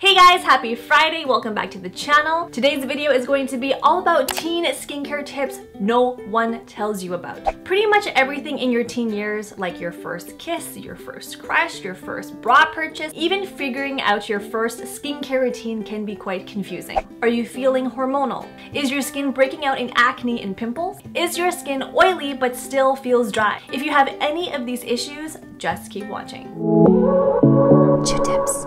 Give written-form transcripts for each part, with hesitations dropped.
Hey guys, happy Friday, welcome back to the channel. Today's video is going to be all about teen skincare tips no one tells you about. Pretty much everything in your teen years, like your first kiss, your first crush, your first bra purchase, even figuring out your first skincare routine can be quite confusing. Are you feeling hormonal? Is your skin breaking out in acne and pimples? Is your skin oily but still feels dry? If you have any of these issues, just keep watching. Chiutips.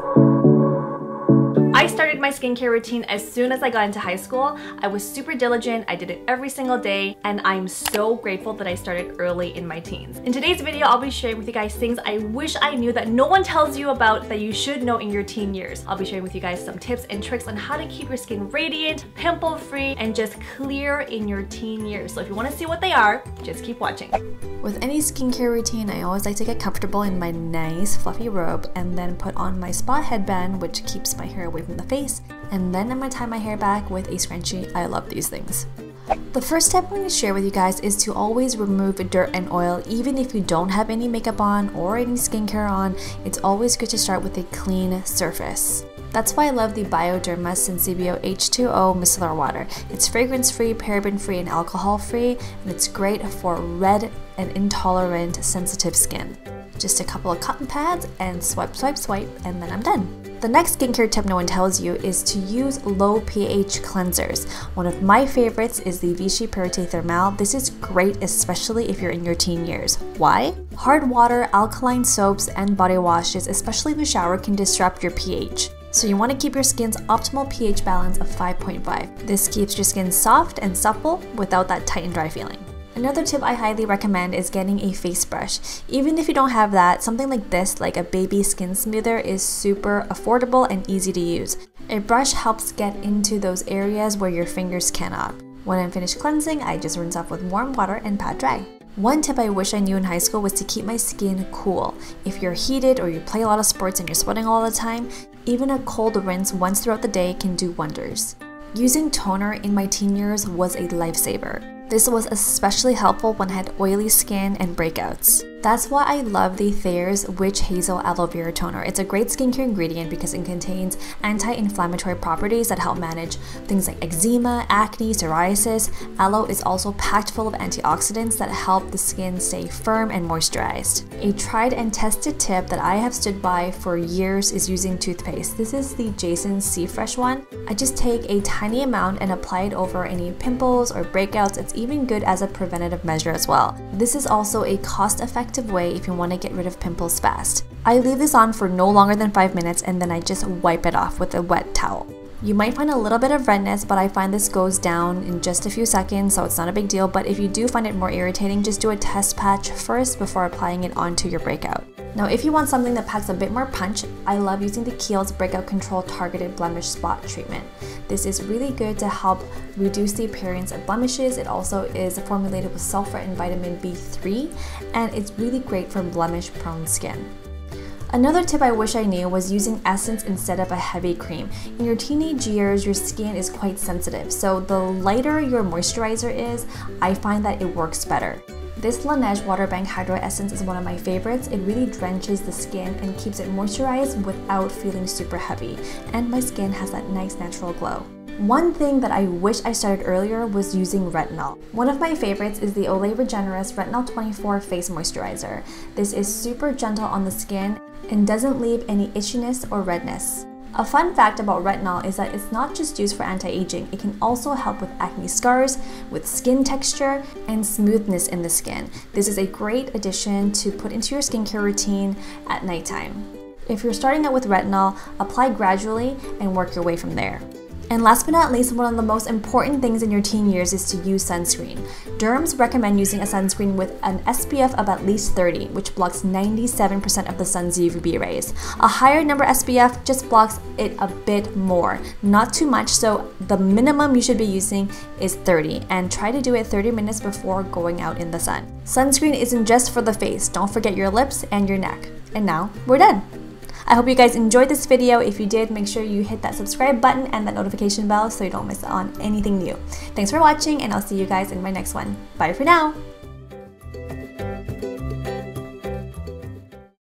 I started my skincare routine as soon as I got into high school. I was super diligent, I did it every single day, and I'm so grateful that I started early in my teens. In today's video, I'll be sharing with you guys things I wish I knew that no one tells you about that you should know in your teen years. I'll be sharing with you guys some tips and tricks on how to keep your skin radiant, pimple-free, and just clear in your teen years. So if you want to see what they are, just keep watching. With any skincare routine, I always like to get comfortable in my nice fluffy robe and then put on my spa headband, which keeps my hair away from the face, and then I'm gonna tie my hair back with a scrunchie. I love these things. The first step I'm going to share with you guys is to always remove dirt and oil. Even if you don't have any makeup on or any skincare on, it's always good to start with a clean surface. That's why I love the Bioderma Sensibio H2O micellar water. It's fragrance-free, paraben-free, and alcohol-free, and it's great for red and intolerant sensitive skin. Just a couple of cotton pads and swipe, swipe, swipe, and then I'm done. The next skincare tip no one tells you is to use low pH cleansers. One of my favorites is the Vichy Purete Thermale. This is great, especially if you're in your teen years. Why? Hard water, alkaline soaps, and body washes, especially in the shower, can disrupt your pH. So you want to keep your skin's optimal pH balance of 5.5. This keeps your skin soft and supple without that tight and dry feeling. Another tip I highly recommend is getting a face brush. Even if you don't have that, something like this, like a baby skin smoother, is super affordable and easy to use. A brush helps get into those areas where your fingers cannot. When I'm finished cleansing, I just rinse off with warm water and pat dry. One tip I wish I knew in high school was to keep my skin cool. If you're heated or you play a lot of sports and you're sweating all the time, even a cold rinse once throughout the day can do wonders. Using toner in my teen years was a lifesaver. This was especially helpful when I had oily skin and breakouts. That's why I love the Thayers Witch Hazel Aloe Vera Toner. It's a great skincare ingredient because it contains anti-inflammatory properties that help manage things like eczema, acne, psoriasis. Aloe is also packed full of antioxidants that help the skin stay firm and moisturized. A tried and tested tip that I have stood by for years is using toothpaste. This is the Jason's SeaFresh one. I just take a tiny amount and apply it over any pimples or breakouts. It's even good as a preventative measure as well. This is also a cost-effective way if you want to get rid of pimples fast. I leave this on for no longer than 5 minutes and then I just wipe it off with a wet towel. You might find a little bit of redness, but I find this goes down in just a few seconds, so it's not a big deal. But if you do find it more irritating, just do a test patch first before applying it onto your breakout. Now, if you want something that packs a bit more punch, I love using the Kiehl's Breakout Control Targeted Blemish Spot Treatment. This is really good to help reduce the appearance of blemishes. It also is formulated with sulfur and vitamin B3, and it's really great for blemish-prone skin. Another tip I wish I knew was using essence instead of a heavy cream. In your teenage years, your skin is quite sensitive, so the lighter your moisturizer is, I find that it works better. This Laneige Water Bank Hydro Essence is one of my favorites. It really drenches the skin and keeps it moisturized without feeling super heavy, and my skin has that nice natural glow. One thing that I wish I started earlier was using retinol. One of my favorites is the Olay Regenerist Retinol 24 Face Moisturizer. This is super gentle on the skin and doesn't leave any itchiness or redness. A fun fact about retinol is that it's not just used for anti-aging, it can also help with acne scars, with skin texture, and smoothness in the skin. This is a great addition to put into your skincare routine at nighttime. If you're starting out with retinol, apply gradually and work your way from there. And last but not least, one of the most important things in your teen years is to use sunscreen. Derms recommend using a sunscreen with an SPF of at least 30, which blocks 97% of the sun's UVB rays. A higher number SPF just blocks it a bit more, not too much, so the minimum you should be using is 30, and try to do it 30 minutes before going out in the sun. Sunscreen isn't just for the face, don't forget your lips and your neck. And now, we're done! I hope you guys enjoyed this video. If you did, make sure you hit that subscribe button and that notification bell so you don't miss out on anything new. Thanks for watching, and I'll see you guys in my next one. Bye for now!